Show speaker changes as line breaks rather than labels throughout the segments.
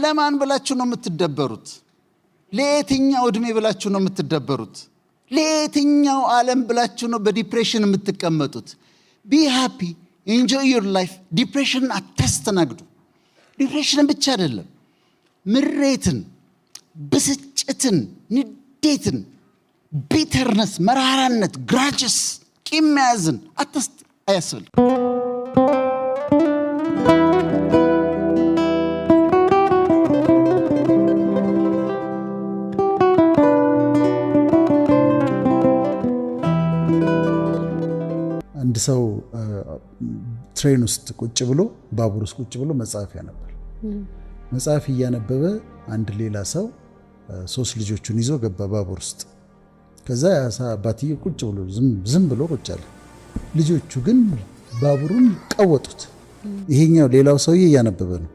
ለማን ብላችሁ ነው የምትደበሩት? ለየትኛው እድሜ ብላችሁ ነው የምትደበሩት? ለየትኛው ዓለም ብላችሁ ነው በዲፕሬሽን የምትቀመጡት? ቢ ሃፒ ኢንጆይ ዩር ላይፍ። ዲፕሬሽን አታስተናግዱ። ዲፕሬሽን ብቻ አይደለም፣ ምሬትን፣ ብስጭትን፣ ንዴትን፣ ቢተርነስ፣ መራራነት፣ ግራጅስ፣ ቂም መያዝን አያስብል። አንድ ሰው ትሬን ውስጥ ቁጭ ብሎ ባቡር ውስጥ ቁጭ ብሎ መጽሐፍ ያነባል። መጽሐፍ እያነበበ አንድ ሌላ ሰው 3 ልጆቹን ይዞ ገባ ባቡር ውስጥ። ከዛ አባትዬው ቁጭ ብሎ ዝም ብሎ ቁጭ አለ። ልጆቹ ግን ባቡሩን ቀወጡት። ይሄኛው ሌላው ሰውዬ እያነበበ ነው።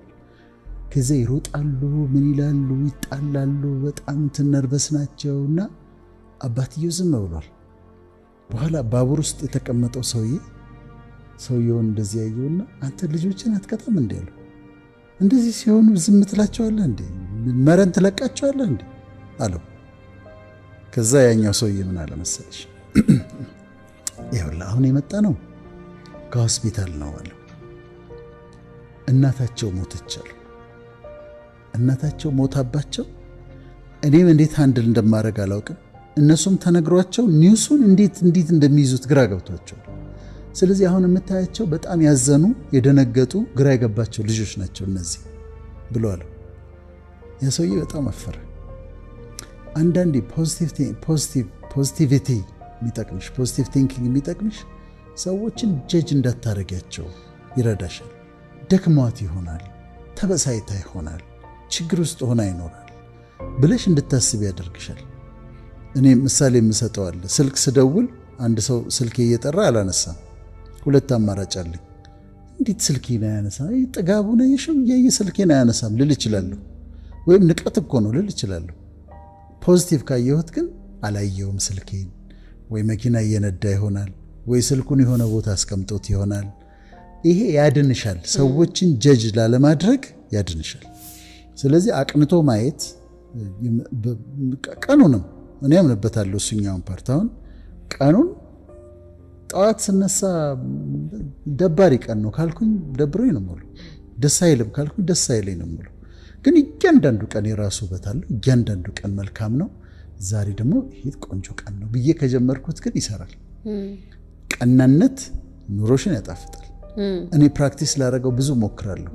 ከዛ ይሮጣሉ፣ ምን ይላሉ፣ ይጣላሉ። በጣም ነርቨስ ናቸውና አባትዬው ዝም ብሏል። በኋላ ባቡር ውስጥ የተቀመጠው ሰውየውን እንደዚህ ያየውና አንተ ልጆችን አትቀጣም እንዴ አለው። እንደዚህ ሲሆኑ ዝም ትላቸዋለህ እንዴ? መረን ትለቃቸዋለህ እንዴ አለው። ከዛ ያኛው ሰውዬ ምን አለ መሰለሽ፣ ይኸውልህ አሁን የመጣ ነው ከሆስፒታል ነው አለው። እናታቸው ሞተች አሉ። እናታቸው ሞታባቸው እኔም እንዴት ሃንድል እንደማደርግ አላውቅም። እነሱም ተነግሯቸው ኒውሱን እንዴት እንደሚይዙት ግራ ገብቷቸው፣ ስለዚህ አሁን የምታያቸው በጣም ያዘኑ፣ የደነገጡ፣ ግራ የገባቸው ልጆች ናቸው እነዚህ ብሎ አለው። ያ ሰውዬ በጣም አፈረ። አንዳንዴ ፖዚቲቪቲ የሚጠቅምሽ፣ ፖዚቲቭ ቲንኪንግ የሚጠቅምሽ ሰዎችን ጀጅ እንዳታረጊያቸው ይረዳሻል። ደክሟት ይሆናል፣ ተበሳይታ ይሆናል፣ ችግር ውስጥ ሆና ይኖራል ብለሽ እንድታስብ ያደርግሻል። እኔ ምሳሌ የምሰጠዋል። ስልክ ስደውል አንድ ሰው ስልኬ እየጠራ አላነሳም። 2 አማራጭ አለኝ። እንዴት ስልኬን አያነሳም? ጥጋቡ ነው የሽም ስልኬን አያነሳም ልል እችላለሁ። ወይም ንቀት እኮ ነው ልል እችላለሁ። ፖዚቲቭ ካየሁት ግን አላየውም ስልኬን፣ ወይ መኪና እየነዳ ይሆናል፣ ወይ ስልኩን የሆነ ቦታ አስቀምጦት ይሆናል። ይሄ ያድንሻል። ሰዎችን ጀጅ ላለማድረግ ያድንሻል። ስለዚህ አቅንቶ ማየት ቀኑንም እኔ አምንበታለሁ። እሱኛውን ፓርት አሁን ቀኑን ጠዋት ስነሳ ደባሪ ቀን ነው ካልኩኝ ደብሮኝ ነው የምውለው። ደስ አይልም ካልኩኝ ደስ አይለኝ ነው የምውለው። ግን እያንዳንዱ ቀን የራሱ ውበት አለው። እያንዳንዱ ቀን መልካም ነው። ዛሬ ደግሞ ይሄ ቆንጆ ቀን ነው ብዬ ከጀመርኩት ግን ይሰራል። ቀናነት ኑሮሽን ያጣፍጣል። እኔ ፕራክቲስ ላደረገው ብዙ ሞክራለሁ።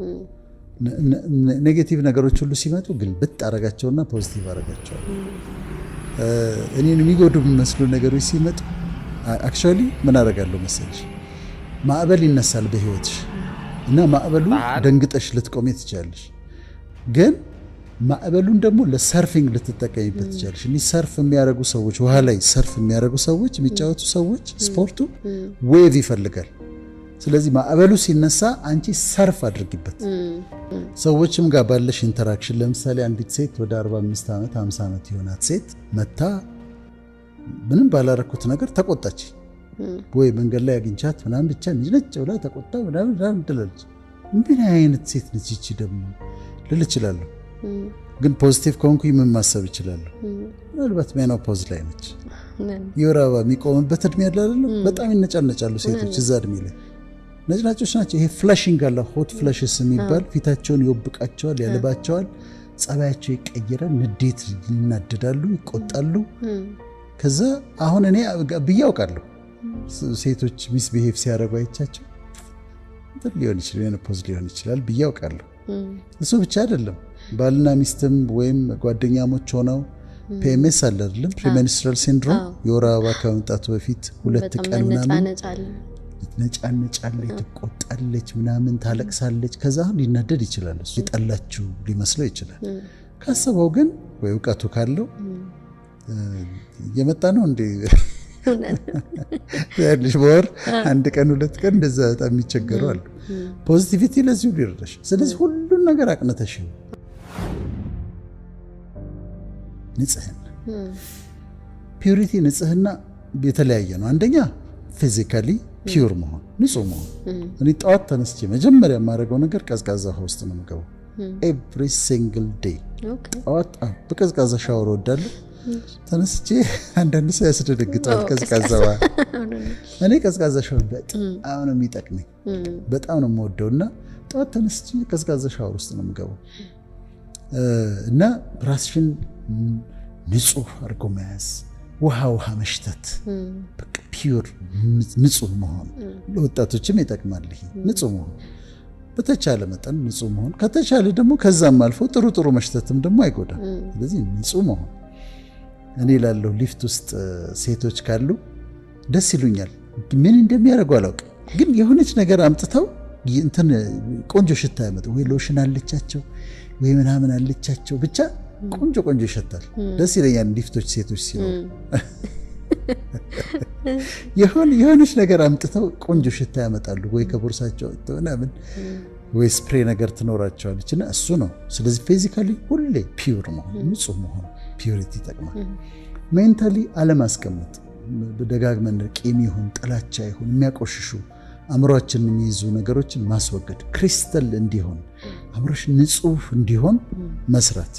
ኔጌቲቭ ነገሮች ሁሉ ሲመጡ ግን ብታረጋቸውና ፖዚቲቭ አረጋቸዋለሁ። እኔን የሚጎዱ የሚመስሉ ነገሮች ሲመጡ አክቹዋሊ ምን አደርጋለሁ መሰለሽ፣ ማዕበል ይነሳል በህይወትሽ እና ማዕበሉ ደንግጠሽ ልትቆሜ ትችላለሽ። ግን ማዕበሉን ደግሞ ለሰርፊንግ ልትጠቀሚበት ትችላለሽ። እኔ ሰርፍ የሚያደርጉ ሰዎች፣ ውሃ ላይ ሰርፍ የሚያደርጉ ሰዎች፣ የሚጫወቱ ሰዎች ስፖርቱ ዌቭ ይፈልጋል። ስለዚህ ማዕበሉ ሲነሳ አንቺ ሰርፍ አድርጊበት። ሰዎችም ጋር ባለሽ ኢንተራክሽን፣ ለምሳሌ አንዲት ሴት ወደ 45 ዓመት 50 ዓመት የሆናት ሴት መታ ምንም ባላረኩት ነገር ተቆጣች፣ ወይ መንገድ ላይ አግኝቻት ምናምን ብቻ ነጭ ብላ ተቆጣ ምናምን ትላለች። ምን አይነት ሴት ነች ይቺ ደግሞ ልል እችላለሁ። ግን ፖዚቲቭ ከሆንኩኝ ምን ማሰብ እችላለሁ? ምናልባት ሜኖፖዝ ላይ ነች፣ የወር አበባ የሚቆምበት እድሜ ያለ አይደለም። በጣም ይነጫነጫሉ ሴቶች እዛ እድሜ ላይ ነጭናጮች ናቸው። ይሄ ፍላሽንግ አለ፣ ሆት ፍላሽስ የሚባል ፊታቸውን ይወብቃቸዋል፣ ያልባቸዋል፣ ጸባያቸው ይቀየራል፣ ንዴት ይናደዳሉ፣ ይቆጣሉ። ከዛ አሁን እኔ ብዬ አውቃለሁ ሴቶች ሚስቢሄቭ ሲያደርጉ አይቻቸው ሊሆን ይችላል ሜኖፖዝ ሊሆን ይችላል ብዬ አውቃለሁ። እሱ ብቻ አይደለም፣ ባልና ሚስትም ወይም ጓደኛሞች ሆነው ፒኤምኤስ አለ አይደለም፣ ፕሪሜንስትራል ሲንድሮም፣ የወር አበባ ከመምጣቱ በፊት 2 ቀን ምናምን ነጫነጫለች፣ ትቆጣለች፣ ምናምን ታለቅሳለች። ከዛ ሊናደድ ይችላል፣ እሱ የጠላችሁ ሊመስለው ይችላል። ካሰበው ግን ወይ እውቀቱ ካለው የመጣ ነው እንዴ ያልሽ በወር 1 ቀን 2 ቀን እንደዛ በጣም የሚቸገሩ አሉ። ፖዚቲቪቲ ለዚሁ ሊረዳሽ። ስለዚህ ሁሉን ነገር አቅነተሽ ንጽህና፣ ፒዩሪቲ፣ ንጽህና የተለያየ ነው። አንደኛ ፊዚካሊ ፒዩር መሆን፣ ንጹህ መሆን። እኔ ጠዋት ተነስቼ መጀመሪያ የማደርገው ነገር ቀዝቃዛ ውሃ ውስጥ ነው የምገባው። ኤቭሪ ሲንግል ዴይ ጠዋት በቀዝቃዛ ሻወር ወዳለሁ ተነስቼ አንዳንድ ሰው ያስደነግጣል ቀዝቃዛ እኔ ቀዝቃዛ ሻወር በጣም ነው የሚጠቅመኝ በጣም ነው የምወደውና ጠዋት ተነስቼ ቀዝቃዛ ሻወር ውስጥ ነው የምገባው እና ራስሽን ንጹህ አድርጎ መያዝ ውሃ መሽተት በቃ ፒውር ንጹህ መሆን ለወጣቶችም ይጠቅማል ይሄ ንጹህ መሆን በተቻለ መጠን ንጹህ መሆን ከተቻለ ደግሞ ከዛም አልፎ ጥሩ መሽተትም ደግሞ አይጎዳም ስለዚህ ንጹህ መሆን እኔ ላለው ሊፍት ውስጥ ሴቶች ካሉ ደስ ይሉኛል ምን እንደሚያደርጉ አላውቅም ግን የሆነች ነገር አምጥተው እንትን ቆንጆ ሽታ ያመጡ ወይ ሎሽን አለቻቸው ወይ ምናምን አለቻቸው ብቻ ቆንጆ ይሸታል ደስ ይለኛል ሊፍቶች ሴቶች ሲኖር የሆነች ነገር አምጥተው ቆንጆ ሽታ ያመጣሉ ወይ ከቦርሳቸው ምናምን ወይ ስፕሬ ነገር ትኖራቸዋለችና እሱ ነው ስለዚህ ፊዚካሊ ሁሌ ፒውር መሆን ንጹህ መሆን ፒውሪቲ ይጠቅማል ሜንታሊ አለማስቀመጥ በደጋግመን ቂም ይሁን ጥላቻ ይሁን የሚያቆሽሹ አምሮአችንን የሚይዙ ነገሮችን ማስወገድ ክሪስታል እንዲሆን አምሮሽ ንጹህ እንዲሆን መስራት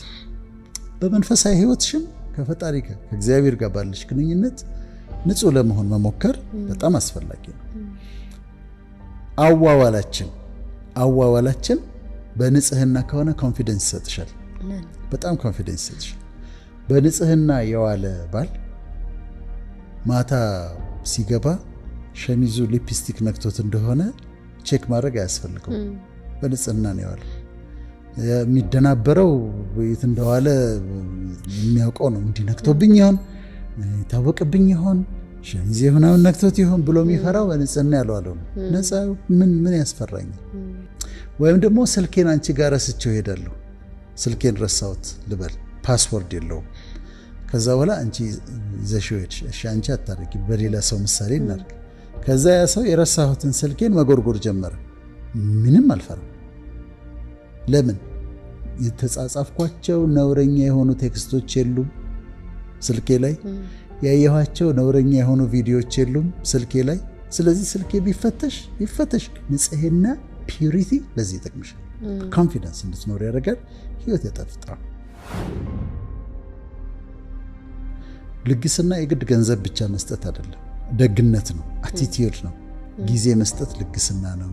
በመንፈሳዊ ህይወትሽም ከፈጣሪ ጋር ከእግዚአብሔር ጋር ባለሽ ግንኙነት ንጹህ ለመሆን መሞከር በጣም አስፈላጊ ነው አዋዋላችን በንጽህና ከሆነ ኮንፊደንስ ይሰጥሻል በጣም ኮንፊደንስ ይሰጥሻል በንጽህና የዋለ ባል ማታ ሲገባ ሸሚዙ ሊፕስቲክ ነክቶት እንደሆነ ቼክ ማድረግ አያስፈልገው በንጽህና ነው የዋለው የሚደናበረው የት እንደዋለ የሚያውቀው ነው እንዲነክቶብኝ ይሆን ታወቅብኝ ይሆን ሸሚዜ ምናምን ነክቶት ይሆን ብሎ የሚፈራው በንጽህና ያልዋለው ነው ነፃ ምን ያስፈራኛል ወይም ደግሞ ስልኬን አንቺ ጋር ረስቼው ሄዳለሁ ስልኬን ረሳሁት ልበል ፓስወርድ የለውም ከዛ በኋላ አንቺ ይዘሽው ሄድሽ እሺ አንቺ አታርጊ በሌላ ሰው ምሳሌ እናርግ ከዛ ያ ሰው የረሳሁትን ስልኬን መጎርጎር ጀመረ ምንም አልፈራም ለምን የተጻጻፍኳቸው ነውረኛ የሆኑ ቴክስቶች የሉም ስልኬ ላይ ያየኋቸው ነውረኛ የሆኑ ቪዲዮዎች የሉም ስልኬ ላይ ስለዚህ ስልኬ ቢፈተሽ ንጽህና ፒዩሪቲ ለዚህ ይጠቅምሻል ኮንፊደንስ እንድትኖር ያደርጋል ህይወት ያጣፍጣል ልግስና የግድ ገንዘብ ብቻ መስጠት አይደለም ደግነት ነው አቲቲዩድ ነው ጊዜ መስጠት ልግስና ነው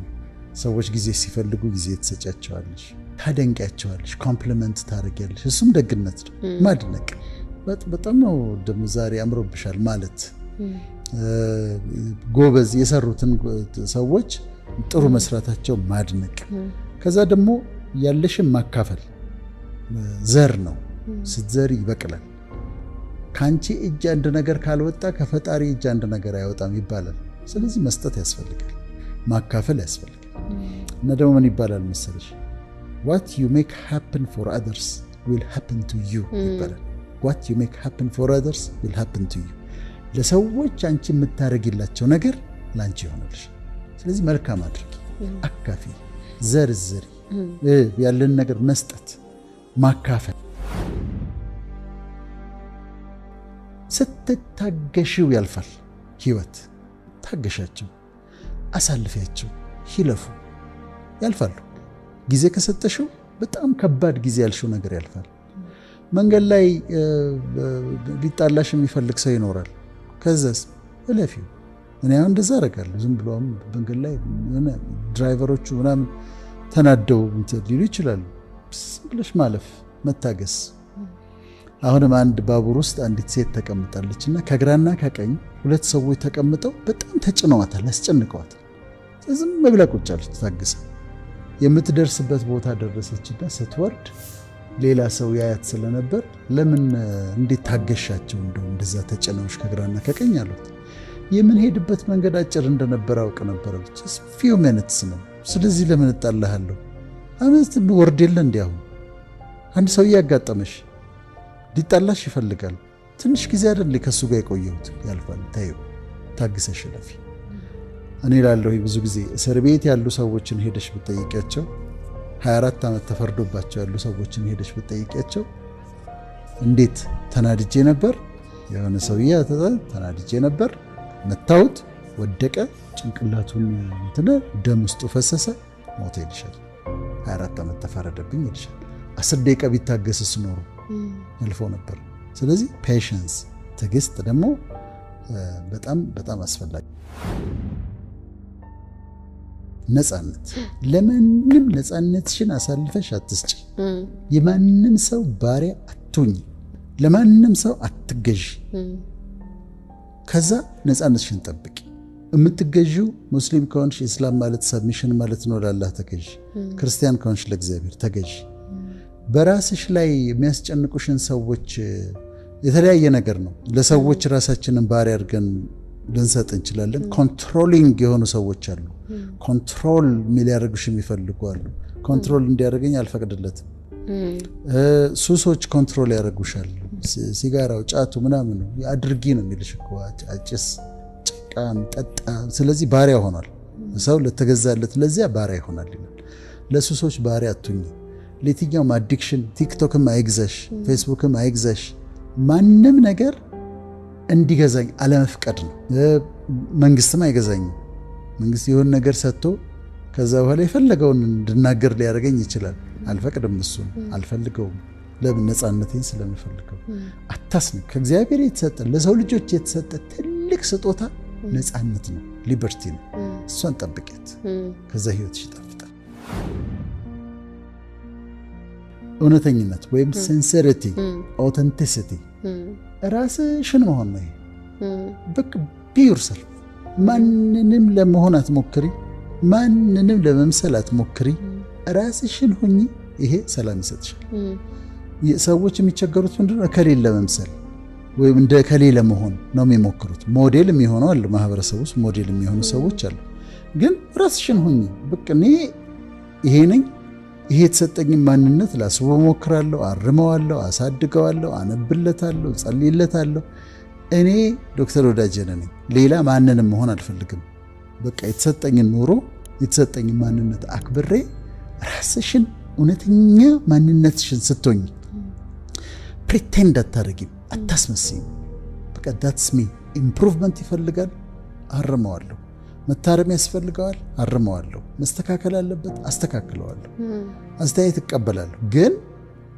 ሰዎች ጊዜ ሲፈልጉ ጊዜ ትሰጫቸዋለሽ ታደንቂያቸዋለሽ ኮምፕሊመንት ታደርጊያለሽ እሱም ደግነት ነው ማድነቅ በጣም ነው ደሞ ዛሬ አምሮብሻል ማለት ጎበዝ የሰሩትን ሰዎች ጥሩ መስራታቸው ማድነቅ ከዛ ደግሞ ያለሽን ማካፈል ዘር ነው ስትዘሪ ይበቅላል ካንቺ እጅ አንድ ነገር ካልወጣ ከፈጣሪ እጅ አንድ ነገር አይወጣም ይባላል ስለዚህ መስጠት ያስፈልጋል ማካፈል ያስፈልጋል እና ደግሞ ምን ይባላል መሰለሽ what you make happen for others will happen to you ይባላል what you make happen for others will happen to you ለሰዎች አንቺ የምታረጊላቸው ነገር ላንቺ ይሆናልሽ ስለዚህ መልካም አድርጊ አካፊ ዘርዝሪ ያለን ነገር መስጠት ማካፈል ስትታገሺው ያልፋል ህይወት ታገሻቸው አሳልፊያቸው ይለፉ ያልፋሉ ጊዜ ከሰጠሽው በጣም ከባድ ጊዜ ያልሽው ነገር ያልፋል መንገድ ላይ ሊጣላሽ የሚፈልግ ሰው ይኖራል ከዛስ እለፊው እኔ አሁን እንደዛ አደርጋለሁ ዝም ብሎም መንገድ ላይ ድራይቨሮቹ ምናምን ተናደው ሊሉ ይችላሉ ብለሽ ማለፍ መታገስ አሁንም አንድ ባቡር ውስጥ አንዲት ሴት ተቀምጣለችና ከግራና ከቀኝ ሁለት ሰዎች ተቀምጠው በጣም ተጭነዋታል አስጨንቀዋታል ዝም ብላ ቁጭ አለች ታግሳ የምትደርስበት ቦታ ደረሰችና ስትወርድ ሌላ ሰው ያያት ስለነበር ለምን እንዴት ታገሻቸው እንደዛ ተጨነውሽ ከግራና ከቀኝ አሉት የምንሄድበት መንገድ አጭር እንደነበር አውቅ ነበር just few minutes ነው ስለዚህ ለምን እጣልሃለሁ አመት ወርድ የለ እንዲያው አንድ ሰው ያጋጠመሽ ሊጣላሽ ይፈልጋል ትንሽ ጊዜ አይደል ከሱ ጋር የቆየሁት ያልፋል ታዩ ታግሰሽ ለፊ እኔ ላለው ብዙ ጊዜ እስር ቤት ያሉ ሰዎችን ሄደሽ ብትጠይቂያቸው 24 ዓመት ተፈርዶባቸው ያሉ ሰዎችን ሄደሽ ብትጠይቂያቸው እንዴት ተናድጄ ነበር የሆነ ሰውዬ ተናድጄ ነበር መታውት ወደቀ ጭንቅላቱን ደም ውስጥ ፈሰሰ ሞተ ይልሻል 24 ዓመት ተፈረደብኝ ይልሻል። 10 ደቂቃ ቢታገስስ ኖሮ ያልፈው ነበር። ስለዚህ ፔሽንስ ትዕግስት ደግሞ በጣም በጣም አስፈላጊ። ነፃነት ለማንም ነፃነትሽን አሳልፈሽ አትስጪ። የማንም ሰው ባሪያ አትሁኚ። ለማንም ሰው አትገዢ። ከዛ ነፃነትሽን ጠብቂ። የምትገዢው ሙስሊም ከሆንሽ ኢስላም ማለት ሰብሚሽን ማለት ነው፣ ለአላህ ተገዢ። ክርስቲያን ከሆንሽ ለእግዚአብሔር ተገዢ። በራስሽ ላይ የሚያስጨንቁሽን ሰዎች የተለያየ ነገር ነው። ለሰዎች ራሳችንን ባሪያ አድርገን ልንሰጥ እንችላለን። ኮንትሮሊንግ የሆኑ ሰዎች አሉ። ኮንትሮል የሚያደርጉሽ የሚፈልጉ አሉ። ኮንትሮል እንዲያደርገኝ አልፈቅድለትም። ሱሶች ኮንትሮል ያደርጉሻል። ሲጋራው፣ ጫቱ ምናምን አድርጊ ነው የሚልሽ እኮ አጭስ፣ ጭቃም፣ ጠጣ። ስለዚህ ባሪያ ሆኗል ሰው ለተገዛለት ለዚያ ባሪያ ይሆናል ይላል። ለሱሶች ባሪያ አትሁኚ። ለየትኛውም አዲክሽን ቲክቶክም አይግዛሽ፣ ፌስቡክም አይግዛሽ። ማንም ነገር እንዲገዛኝ አለመፍቀድ ነው። መንግስትም አይገዛኝም። መንግስት የሆነ ነገር ሰጥቶ ከዛ በኋላ የፈለገውን እንድናገር ሊያደርገኝ ይችላል። አልፈቅድም። እሱን አልፈልገውም። ለምን? ነፃነቴን ስለምፈልገው። አታስነክ። ከእግዚአብሔር የተሰጠ ለሰው ልጆች የተሰጠ ትልቅ ስጦታ ነፃነት ነው፣ ሊበርቲ ነው። እሷን ጠብቂያት። ከዛ ህይወትሽ ይጣፍጣል። እውነተኝነት ወይም ሲንሲሪቲ፣ ኦተንቲሲቲ ራስሽን መሆን ነው። በቃ ቢዩር ሰልፍ። ማንንም ለመሆን አትሞክሪ፣ ማንንም ለመምሰል አትሞክሪ። ራስሽን ሁኚ። ይሄ ሰላም ይሰጥሻል። ሰዎች የሚቸገሩት ምንድነው? እከሌን ለመምሰል ወይም እንደ እከሌ ለመሆን ነው የሚሞክሩት። ሞዴል የሚሆኑ አሉ፣ ማህበረሰብ ውስጥ ሞዴል የሚሆኑ ሰዎች አሉ። ግን ራስሽን ሁኚ። በቃ እኔ ይሄ ነኝ። ይሄ የተሰጠኝ ማንነት ላስበው ሞክራለሁ፣ አርመዋለሁ፣ አሳድገዋለሁ፣ አነብለታለሁ፣ ጸልይለታለሁ። እኔ ዶክተር ወዳጄነህ ነኝ። ሌላ ማንንም መሆን አልፈልግም። በቃ የተሰጠኝን ኑሮ የተሰጠኝን ማንነት አክብሬ ራስሽን እውነተኛ ማንነትሽን ስትሆኝ ፕሪቴንድ አታረጊም፣ አታስመስይም። በቃ ዳትስ ሚ። ኢምፕሩቭመንት ይፈልጋል፣ አርመዋለሁ። መታረም ያስፈልገዋል፣ አርመዋለሁ። መስተካከል አለበት፣ አስተካክለዋለሁ። አስተያየት እቀበላለሁ፣ ግን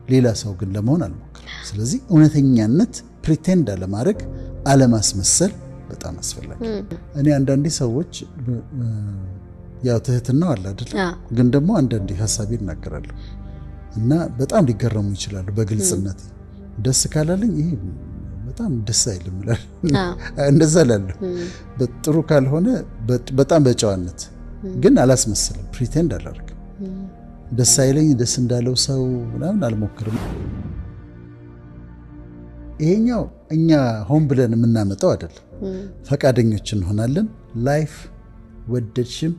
ሌላ ሰው ግን ለመሆን አልሞክርም። ስለዚህ እውነተኛነት ፕሪቴንድ አለማድረግ፣ አለማስመሰል በጣም አስፈላጊ። እኔ አንዳንዴ ሰዎች ያው ትህትናው አለ አይደል? ግን ደግሞ አንዳንዴ ሀሳቤ እናገራለሁ እና በጣም ሊገረሙ ይችላሉ በግልጽነት። ደስ ካላለኝ ይሄ በጣም ደስ አይልም ይላል። እንደዛ ላለሁ በጥሩ ካልሆነ በጣም በጨዋነት ግን አላስመስልም፣ ፕሪቴንድ አላደርግም። ደስ አይለኝ ደስ እንዳለው ሰው ምናምን አልሞክርም። ይሄኛው እኛ ሆን ብለን የምናመጣው አይደለም። ፈቃደኞች እንሆናለን። ላይፍ ወደድሽም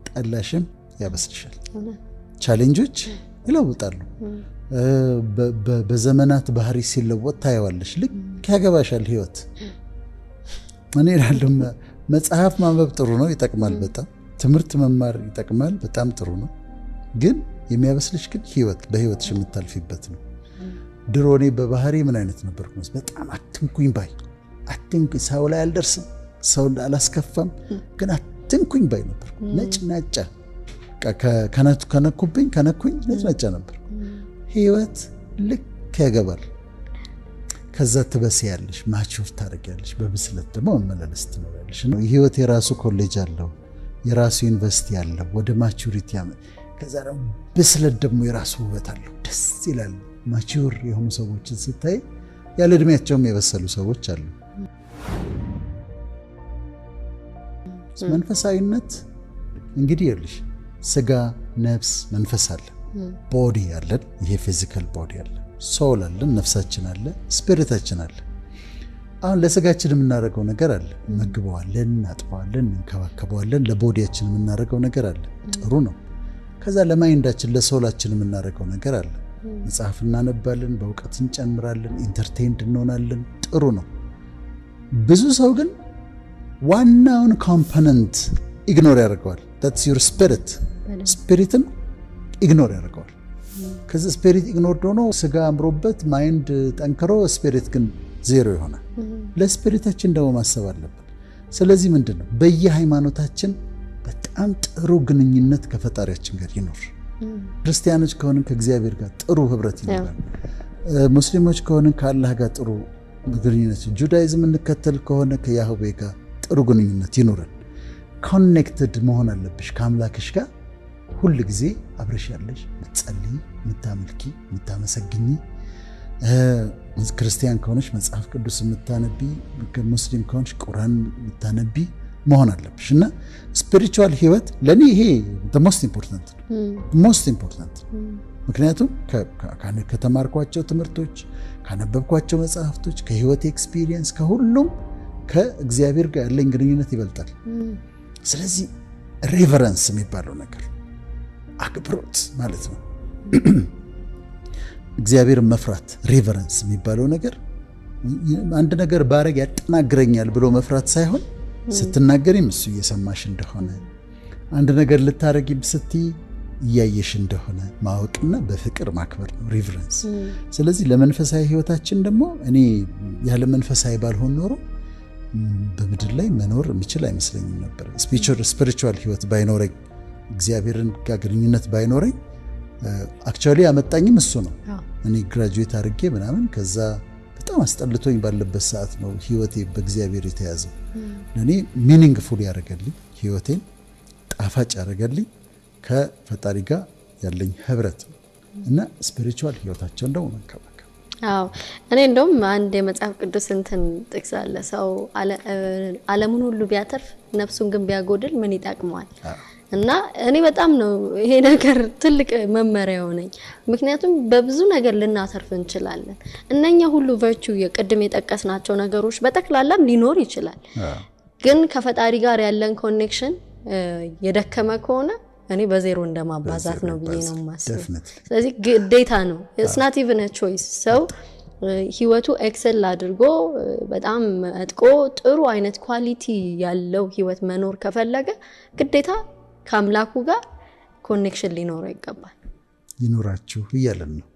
ጠላሽም ያበስልሻል። ቻሌንጆች ይለውጣሉ። በዘመናት ባህሪ ሲለወጥ ታየዋለሽ። ልክ ያገባሻል ህይወት። እኔ እላለሁ መጽሐፍ ማንበብ ጥሩ ነው፣ ይጠቅማል በጣም። ትምህርት መማር ይጠቅማል፣ በጣም ጥሩ ነው። ግን የሚያበስልሽ ግን ህይወት፣ በህይወትሽ የምታልፊበት ነው። ድሮ እኔ በባህሪ ምን አይነት ነበርኩ? በጣም አትንኩኝ ባይ፣ አትንኩኝ፣ ሰው ላይ አልደርስም፣ ሰው አላስከፋም፣ ግን አትንኩኝ ባይ ነበርኩ። ነጭናጫ፣ ከነኩኝ ነጭናጫ ነበር። ህይወት ልክ ያገባል። ከዛ ትበስያለሽ፣ ማቹር ታደርጊያለሽ። በብስለት ደግሞ መመላለስ ትኖሪያለሽ። ህይወት የራሱ ኮሌጅ አለው፣ የራሱ ዩኒቨርሲቲ አለው፣ ወደ ማቹሪቲ ከዛ ደግሞ ብስለት ደግሞ የራሱ ውበት አለው። ደስ ይላል። ማቹር የሆኑ ሰዎችን ስታይ ያለ እድሜያቸውም የበሰሉ ሰዎች አሉ። መንፈሳዊነት እንግዲህ ይኸውልሽ ስጋ፣ ነፍስ፣ መንፈስ አለ። ቦዲ አለን፣ ይሄ ፊዚካል ቦዲ አለ። ሶል አለን፣ ነፍሳችን አለ፣ ስፒሪታችን አለ። አሁን ለስጋችን የምናደርገው ነገር አለ። መግበዋለን፣ እናጥበዋለን፣ እንከባከበዋለን። ለቦዲያችን የምናደርገው ነገር አለ። ጥሩ ነው። ከዛ ለማይንዳችን ለሶላችን የምናደርገው ነገር አለ። መጽሐፍ እናነባለን፣ በእውቀት እንጨምራለን፣ ኢንተርቴይንድ እንሆናለን። ጥሩ ነው። ብዙ ሰው ግን ዋናውን ኮምፖነንት ኢግኖር ያደርገዋል። that's your spirit ስፒሪትን ኢግኖር ያደርገዋል። ከዚህ ስፒሪት ኢግኖር ሆኖ ስጋ አምሮበት ማይንድ ጠንክሮ ስፒሪት ግን ዜሮ ይሆናል። ለስፒሪታችን ደግሞ ማሰብ አለብን። ስለዚህ ምንድነው በየሃይማኖታችን በጣም ጥሩ ግንኙነት ከፈጣሪያችን ጋር ይኖር። ክርስቲያኖች ከሆነን ከእግዚአብሔር ጋር ጥሩ ህብረት ይኖራል። ሙስሊሞች ከሆነን ከአላህ ጋር ጥሩ ግንኙነት፣ ጁዳይዝም እንከተል ከሆነ ከያህዌ ጋር ጥሩ ግንኙነት ይኖራል። ኮኔክትድ መሆን አለብሽ ከአምላክሽ ጋር ሁል ጊዜ አብረሽ ያለሽ ምትጸልይ፣ ምታመልኪ፣ ምታመሰግኝ። ክርስቲያን ከሆነች መጽሐፍ ቅዱስ ምታነቢ፣ ሙስሊም ከሆነች ቁርአን ምታነቢ መሆን አለብሽ እና ስፒሪቹዋል ህይወት ለኔ ይሄ ሞስት ኢምፖርታንት ምክንያቱም ከተማርኳቸው ትምህርቶች፣ ካነበብኳቸው መጽሐፍቶች፣ ከህይወት ኤክስፒሪየንስ ከሁሉም ከእግዚአብሔር ጋር ያለኝ ግንኙነት ይበልጣል። ስለዚህ ሬቨረንስ የሚባለው ነገር አክብሮት ማለት ነው። እግዚአብሔርን መፍራት ሬቨረንስ የሚባለው ነገር አንድ ነገር ባረግ ያጠናግረኛል ብሎ መፍራት ሳይሆን ስትናገሪም እሱ እየሰማሽ እንደሆነ አንድ ነገር ልታረጊም ስትይ እያየሽ እንደሆነ ማወቅና በፍቅር ማክበር ነው ሬቨረንስ። ስለዚህ ለመንፈሳዊ ህይወታችን ደግሞ እኔ ያለ መንፈሳዊ ባልሆን ኖሮ በምድር ላይ መኖር የሚችል አይመስለኝም ነበር። ስፒሪቹዋል ህይወት ባይኖረኝ፣ እግዚአብሔርን ጋር ግንኙነት ባይኖረኝ አክቹዋሊ ያመጣኝም እሱ ነው። እኔ ግራጁዌት አድርጌ ምናምን ከዛ በጣም አስጠልቶኝ ባለበት ሰዓት ነው ህይወቴ በእግዚአብሔር የተያዘው። ለእኔ ሚኒንግፉል ያደረገልኝ ህይወቴን ጣፋጭ ያደረገልኝ ከፈጣሪ ጋር ያለኝ ህብረት እና ስፒሪቹዋል ህይወታቸውን ደግሞ መንከባከብ።
እኔ እንደውም አንድ የመጽሐፍ ቅዱስ እንትን ጥቅስ አለ፣ ሰው ዓለሙን ሁሉ ቢያተርፍ ነፍሱን ግን ቢያጎድል ምን ይጠቅመዋል? እና እኔ በጣም ነው ይሄ ነገር ትልቅ መመሪያ ሆነኝ። ምክንያቱም በብዙ ነገር ልናተርፍ እንችላለን። እነኛ ሁሉ ቨርቹ የቅድም የጠቀስናቸው ነገሮች በጠቅላላም ሊኖር ይችላል። ግን ከፈጣሪ ጋር ያለን ኮኔክሽን የደከመ ከሆነ እኔ በዜሮ እንደማባዛት ነው ብዬ ነው የማስበው። ስለዚህ ግዴታ ነው። it's not even a choice። ሰው ህይወቱ ኤክሰል አድርጎ በጣም መጥቆ ጥሩ አይነት ኳሊቲ ያለው ህይወት መኖር ከፈለገ ግዴታ ከአምላኩ ጋር ኮኔክሽን ሊኖረው ይገባል።
ይኖራችሁ እያለን ነው።